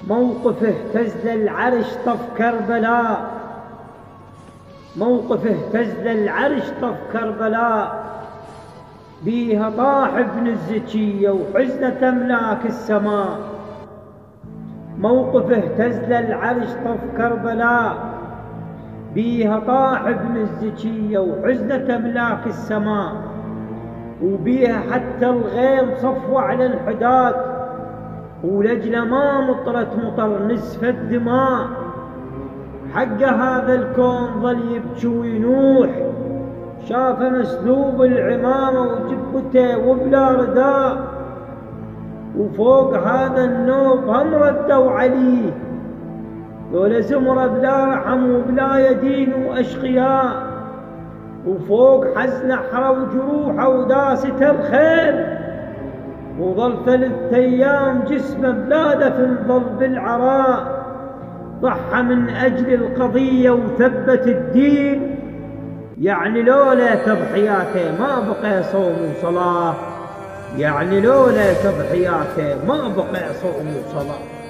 موقف اهتز العرش طف كربلاء، موقف اهتز العرش طف كربلاء، بيها طاح ابن الزكية وحزنة أملاك السماء. موقف اهتز العرش طف كربلاء، بيها طاح ابن الزكية وحزنة أملاك السماء، وبيها حتى الغيم صفوا على الحداد، ولجل ما مطرت مطر نسف الدماء. حق هذا الكون ظل يبكي وينوح، شاف مسلوب العمامة وجبته وبلا رداء، وفوق هذا النوب هم ردوا عليه ذولا زمرة بلا رحم وبلا يدين وأشقياء. وفوق حزن حرى وجروحه وداسته الخيل، وظل 3 أيام جسمه بلا دفن ظل بالعراء. ضحى من أجل القضية وثبت الدين، يعني لولا تضحياته ما بقى صوم وصلاة، يعني لولا تضحياته ما بقى صوم وصلاة.